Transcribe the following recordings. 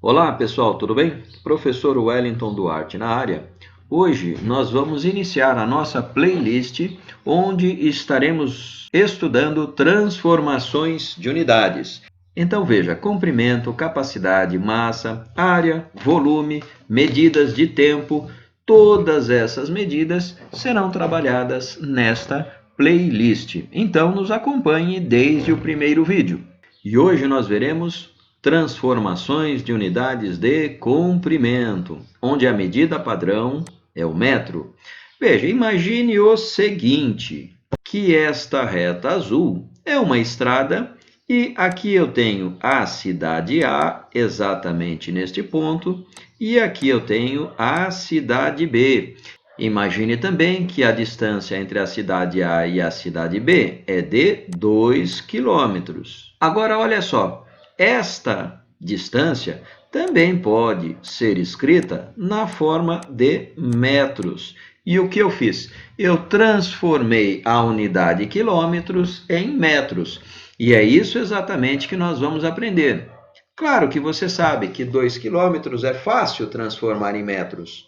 Olá pessoal, tudo bem? Professor Wellington Duarte na área. Hoje nós vamos iniciar a nossa playlist onde estaremos estudando transformações de unidades. Então veja, comprimento, capacidade, massa, área, volume, medidas de tempo, todas essas medidas serão trabalhadas nesta playlist. Então nos acompanhe desde o primeiro vídeo. E hoje nós veremos transformações de unidades de comprimento, onde a medida padrão é o metro. Veja, imagine o seguinte, que esta reta azul é uma estrada e aqui eu tenho a cidade A, exatamente neste ponto, e aqui eu tenho a cidade B. Imagine também que a distância entre a cidade A e a cidade B é de 2 quilômetros. Agora, olha só, esta distância também pode ser escrita na forma de metros. E o que eu fiz? Eu transformei a unidade quilômetros em metros. E é isso exatamente que nós vamos aprender. Claro que você sabe que 2 quilômetros é fácil transformar em metros,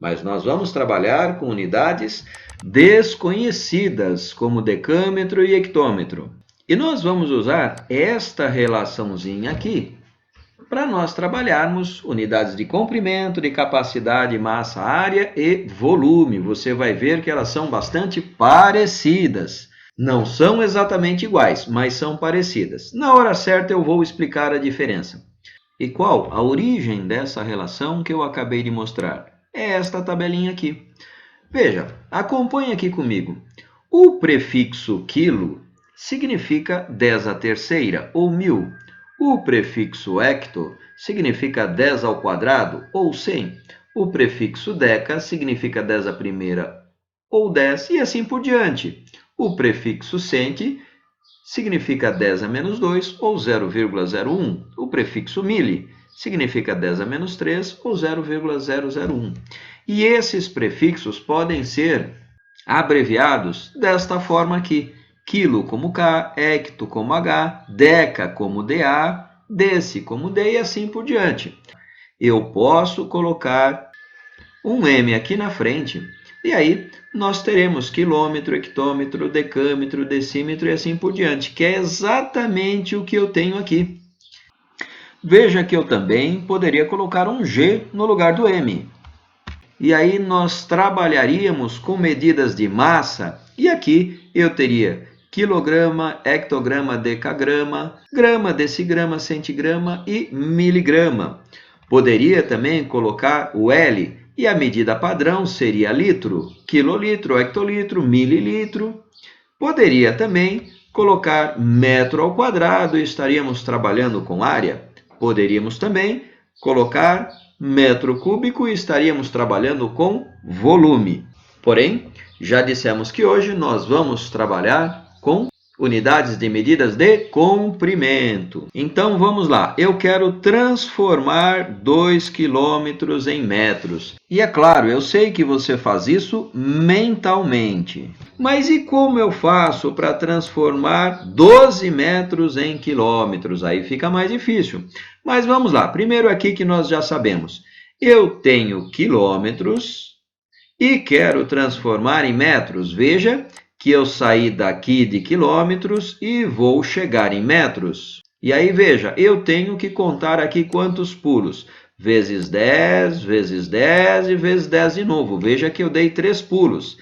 mas nós vamos trabalhar com unidades desconhecidas, como decâmetro e hectômetro. E nós vamos usar esta relaçãozinha aqui para nós trabalharmos unidades de comprimento, de capacidade, massa, área e volume. Você vai ver que elas são bastante parecidas. Não são exatamente iguais, mas são parecidas. Na hora certa eu vou explicar a diferença. E qual a origem dessa relação que eu acabei de mostrar? É esta tabelinha aqui. Veja, acompanhe aqui comigo. O prefixo quilo significa 10 à terceira, ou 1000. O prefixo hecto significa 10 ao quadrado, ou 100. O prefixo deca significa 10 à primeira, ou 10, e assim por diante. O prefixo centi significa 10 a menos 2, ou 0,01. O prefixo mili significa 10 a menos 3, ou 0,001. E esses prefixos podem ser abreviados desta forma aqui. Quilo como K, hecto como H, deca como DA, deci como D e assim por diante. Eu posso colocar um M aqui na frente e aí nós teremos quilômetro, hectômetro, decâmetro, decímetro e assim por diante, que é exatamente o que eu tenho aqui. Veja que eu também poderia colocar um G no lugar do M. E aí nós trabalharíamos com medidas de massa, e aqui eu teria quilograma, hectograma, decagrama, grama, decigrama, centigrama e miligrama. Poderia também colocar o L, e a medida padrão seria litro, quilolitro, hectolitro, mililitro. Poderia também colocar metro ao quadrado, e estaríamos trabalhando com área. Poderíamos também colocar metro cúbico e estaríamos trabalhando com volume. Porém, já dissemos que hoje nós vamos trabalhar com unidades de medidas de comprimento. Então, vamos lá. Eu quero transformar 2 quilômetros em metros. E é claro, eu sei que você faz isso mentalmente. Mas e como eu faço para transformar 12 metros em quilômetros? Aí fica mais difícil. Mas vamos lá. Primeiro aqui que nós já sabemos. Eu tenho quilômetros e quero transformar em metros. Veja que eu saí daqui de quilômetros e vou chegar em metros. E aí, veja, eu tenho que contar aqui quantos pulos. Vezes 10, vezes 10 e vezes 10 de novo. Veja que eu dei 3 pulos.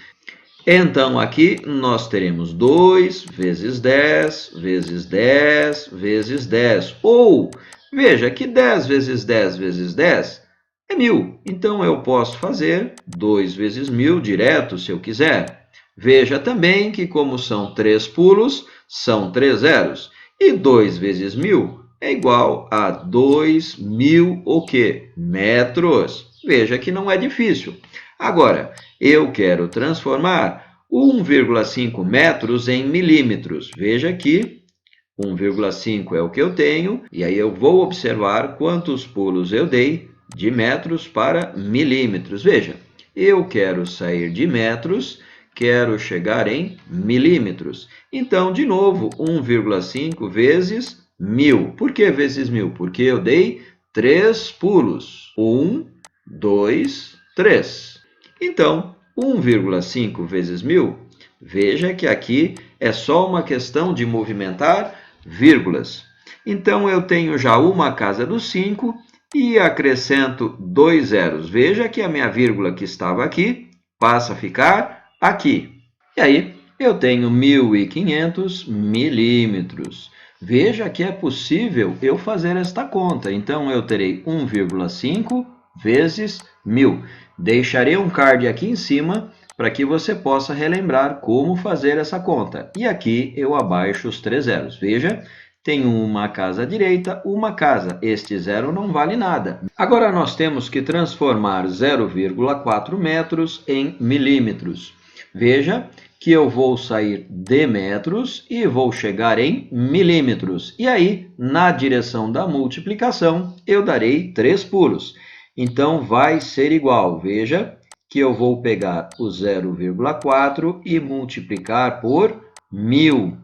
Então, aqui nós teremos 2 vezes 10, vezes 10, vezes 10. Ou, veja que 10 vezes 10 vezes 10 é 1000. Então, eu posso fazer 2 vezes 1000 direto, se eu quiser. Veja também que, como são 3 pulos, são 3 zeros. E 2 vezes 1000 é igual a 2000 o quê? Metros. Veja que não é difícil. Agora, eu quero transformar 1,5 metros em milímetros. Veja aqui, 1,5 é o que eu tenho, e aí eu vou observar quantos pulos eu dei de metros para milímetros. Veja, eu quero sair de metros, quero chegar em milímetros. Então, de novo, 1,5 vezes 1000. Por que vezes 1000? Porque eu dei 3 pulos. 1, 2, 3. Então, 1,5 vezes 1.000, veja que aqui é só uma questão de movimentar vírgulas. Então, eu tenho já uma casa dos 5 e acrescento 2 zeros. Veja que a minha vírgula que estava aqui passa a ficar aqui. E aí, eu tenho 1.500 milímetros. Veja que é possível eu fazer esta conta. Então, eu terei 1,5 vezes 1.000. Deixarei um card aqui em cima para que você possa relembrar como fazer essa conta. E aqui eu abaixo os 3 zeros. Veja, tenho uma casa à direita, uma casa. Este zero não vale nada. Agora, nós temos que transformar 0,4 metros em milímetros. Veja que eu vou sair de metros e vou chegar em milímetros. E aí, na direção da multiplicação, eu darei 3 pulos. Então, vai ser igual. Veja que eu vou pegar o 0,4 e multiplicar por 1.000.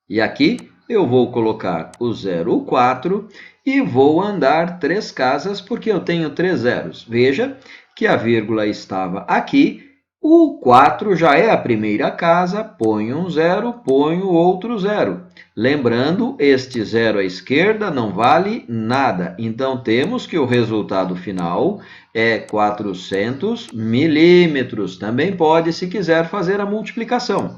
E aqui eu vou colocar o 0,4 e vou andar 3 casas, porque eu tenho 3 zeros. Veja que a vírgula estava aqui. O 4 já é a primeira casa, ponho um zero, ponho outro zero. Lembrando, este zero à esquerda não vale nada. Então, temos que o resultado final é 400 milímetros. Também pode, se quiser, fazer a multiplicação.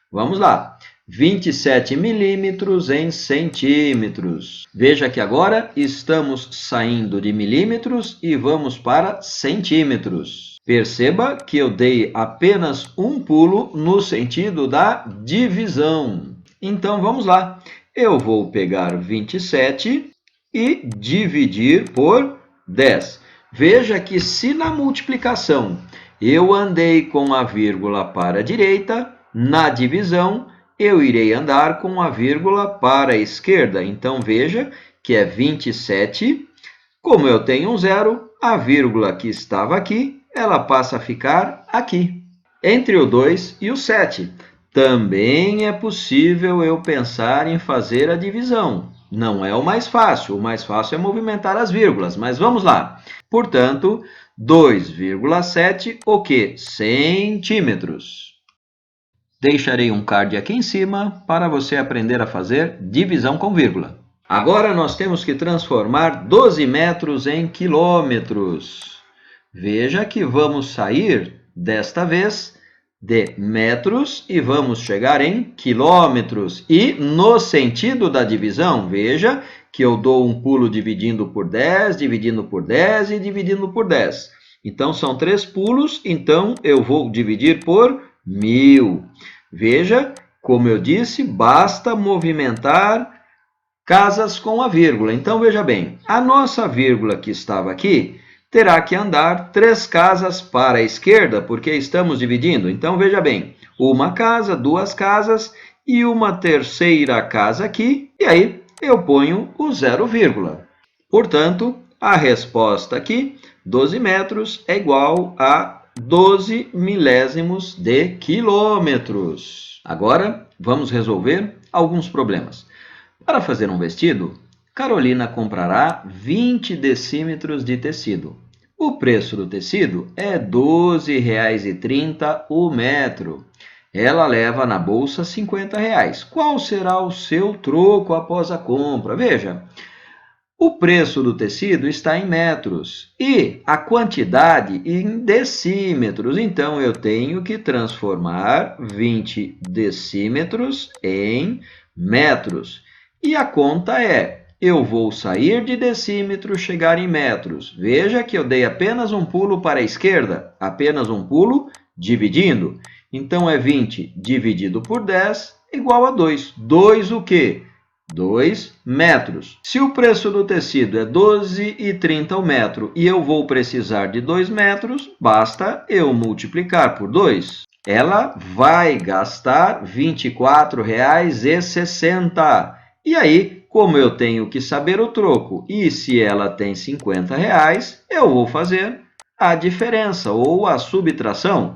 Vamos lá. 27 milímetros em centímetros. Veja que agora estamos saindo de milímetros e vamos para centímetros. Perceba que eu dei apenas um pulo no sentido da divisão. Então, vamos lá. Eu vou pegar 27 e dividir por 10. Veja que se na multiplicação eu andei com a vírgula para a direita, na divisão eu irei andar com a vírgula para a esquerda. Então, veja que é 27. Como eu tenho um zero, a vírgula que estava aqui, ela passa a ficar aqui, entre o 2 e o 7. Também é possível eu pensar em fazer a divisão. Não é o mais fácil é movimentar as vírgulas, mas vamos lá. Portanto, 2,7, o quê? Centímetros. Deixarei um card aqui em cima para você aprender a fazer divisão com vírgula. Agora, nós temos que transformar 12 metros em quilômetros. Veja que vamos sair, desta vez, de metros e vamos chegar em quilômetros. E no sentido da divisão, veja que eu dou um pulo dividindo por 10, dividindo por 10 e dividindo por 10. Então, são 3 pulos, então eu vou dividir por 1.000. Veja, como eu disse, basta movimentar casas com a vírgula. Então, veja bem, a nossa vírgula que estava aqui terá que andar 3 casas para a esquerda, porque estamos dividindo. Então, veja bem, uma casa, 2 casas e uma terceira casa aqui, e aí eu ponho o 0, vírgula. Portanto, a resposta aqui, 12 metros, é igual a 12 milésimos de quilômetros. Agora, vamos resolver alguns problemas. Para fazer um vestido, Carolina comprará 20 decímetros de tecido. O preço do tecido é R$ 12,30 o metro. Ela leva na bolsa R$ 50. Qual será o seu troco após a compra? Veja, o preço do tecido está em metros e a quantidade em decímetros. Então, eu tenho que transformar 20 decímetros em metros. E a conta é, eu vou sair de decímetros, chegar em metros. Veja que eu dei apenas um pulo para a esquerda, apenas um pulo dividindo. Então, é 20 dividido por 10 igual a 2. 2 o quê? 2 metros. Se o preço do tecido é R$ 12,30 o metro e eu vou precisar de 2 metros, basta eu multiplicar por 2. Ela vai gastar R$ 24,60. E aí, como eu tenho que saber o troco e se ela tem R$ 50, eu vou fazer a diferença ou a subtração.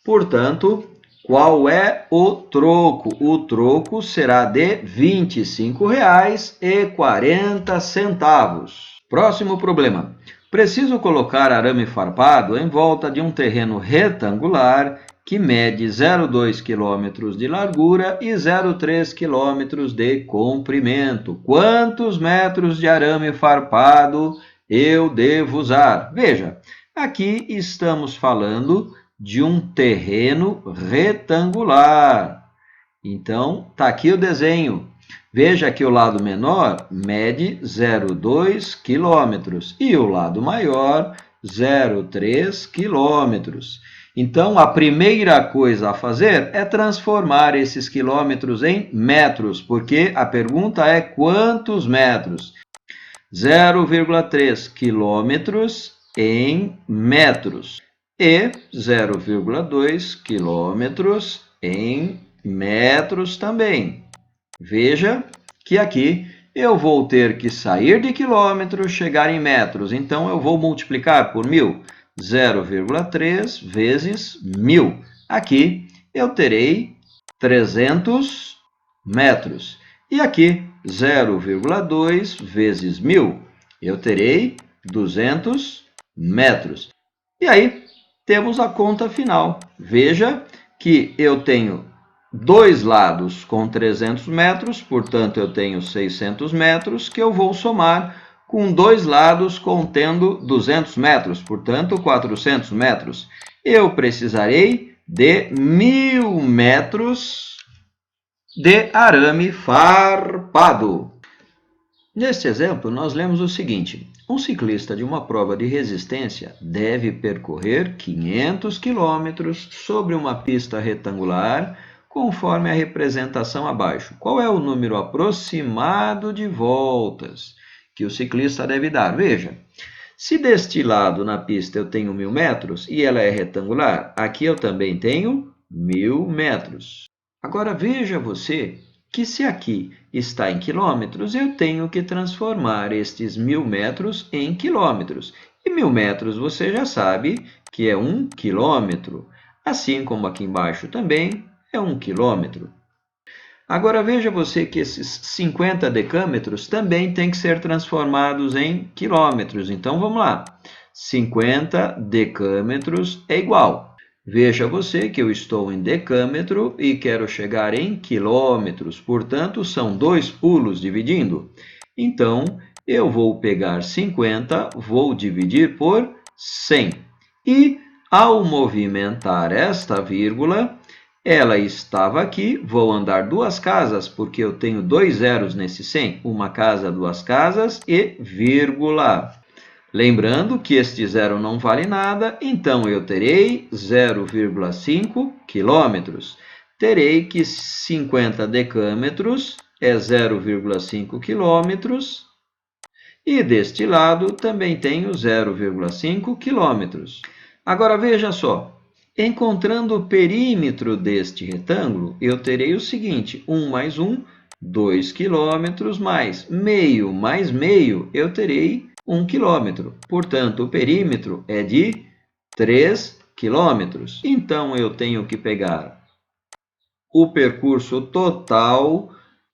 Portanto, qual é o troco? O troco será de R$ 25,40. Próximo problema. Preciso colocar arame farpado em volta de um terreno retangular que mede 0,2 km de largura e 0,3 km de comprimento. Quantos metros de arame farpado eu devo usar? Veja, aqui estamos falando de um terreno retangular. Então, está aqui o desenho. Veja que o lado menor mede 0,2 km e o lado maior 0,3 km. Então, a primeira coisa a fazer é transformar esses quilômetros em metros, porque a pergunta é quantos metros? 0,3 quilômetros em metros e 0,2 quilômetros em metros também. Veja que aqui eu vou ter que sair de quilômetros, chegar em metros. Então, eu vou multiplicar por 1.000. 0,3 vezes 1.000. Aqui eu terei 300 metros. E aqui, 0,2 vezes 1.000, eu terei 200 metros. E aí, temos a conta final. Veja que eu tenho dois lados com 300 metros, portanto, eu tenho 600 metros, que eu vou somar com dois lados contendo 200 metros, portanto, 400 metros. Eu precisarei de 1.000 metros de arame farpado. Neste exemplo, nós lemos o seguinte: um ciclista de uma prova de resistência deve percorrer 500 quilômetros sobre uma pista retangular, conforme a representação abaixo. Qual é o número aproximado de voltas que o ciclista deve dar? Veja, se deste lado na pista eu tenho 1.000 metros e ela é retangular, aqui eu também tenho 1.000 metros. Agora veja você que se aqui está em quilômetros, eu tenho que transformar estes 1.000 metros em quilômetros. E 1.000 metros você já sabe que é 1 quilômetro, assim como aqui embaixo também é 1 quilômetro. Agora veja você que esses 50 decâmetros também têm que ser transformados em quilômetros. Então vamos lá. 50 decâmetros é igual. Veja você que eu estou em decâmetro e quero chegar em quilômetros. Portanto, são dois pulos dividindo. Então, eu vou pegar 50, vou dividir por 100. E, ao movimentar esta vírgula, ela estava aqui, vou andar duas casas, porque eu tenho dois zeros nesse 100. Uma casa, duas casas e vírgula. Lembrando que este zero não vale nada, então eu terei 0,5 quilômetros. Terei que 50 decâmetros é 0,5 quilômetros. E deste lado também tenho 0,5 quilômetros. Agora veja só. Encontrando o perímetro deste retângulo, eu terei o seguinte: 1 mais 1, 2 quilômetros, mais meio, eu terei 1 quilômetro. Portanto, o perímetro é de 3 quilômetros. Então, eu tenho que pegar o percurso total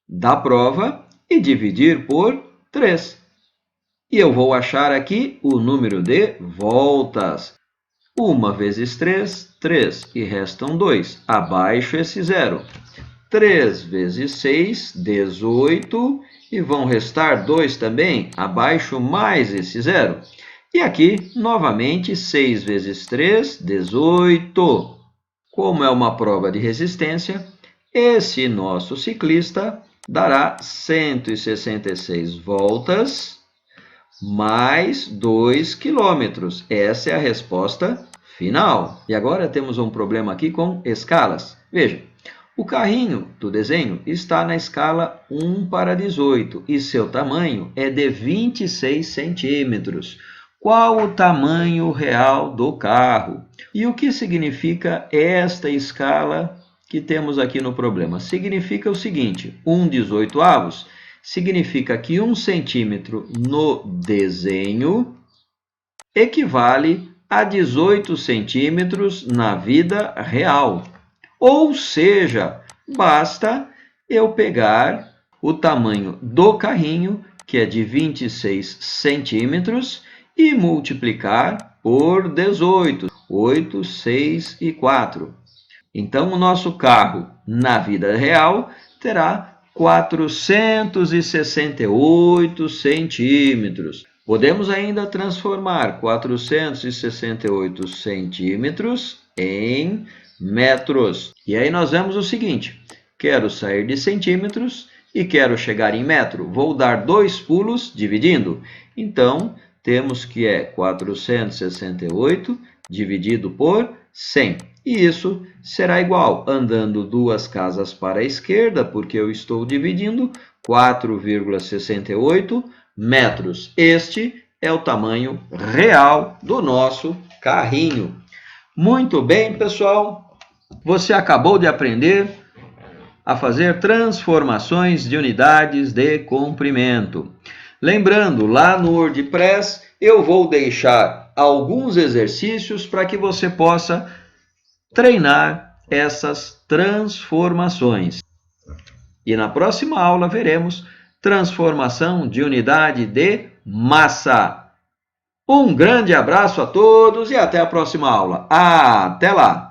da prova e dividir por 3. E eu vou achar aqui o número de voltas. 1 vezes 3, 3, e restam 2. Abaixo esse zero. 3 vezes 6, 18, e vão restar 2 também, abaixo mais esse zero. E aqui, novamente, 6 vezes 3, 18. Como é uma prova de resistência, esse nosso ciclista dará 166 voltas mais 2 quilômetros. Essa é a resposta final. E agora temos um problema aqui com escalas. Veja, o carrinho do desenho está na escala 1:18 e seu tamanho é de 26 centímetros. Qual o tamanho real do carro? E o que significa esta escala que temos aqui no problema? Significa o seguinte: 1/18 significa que 1 centímetro no desenho equivale a 18 centímetros na vida real. Ou seja, basta eu pegar o tamanho do carrinho, que é de 26 centímetros, e multiplicar por 18, 8, 6 e 4. Então, o nosso carro, na vida real, terá 468 centímetros. Podemos ainda transformar 468 centímetros em metros. E aí nós vemos o seguinte: quero sair de centímetros e quero chegar em metro. Vou dar 2 pulos dividindo. Então, temos que é 468 dividido por 100. E isso será igual, andando 2 casas para a esquerda, porque eu estou dividindo, 4,68 metros. Este é o tamanho real do nosso carrinho. Muito bem, pessoal. Você acabou de aprender a fazer transformações de unidades de comprimento. Lembrando, lá no WordPress, eu vou deixar alguns exercícios para que você possa treinar essas transformações. E na próxima aula veremos transformação de unidade de massa. Um grande abraço a todos e até a próxima aula. Até lá!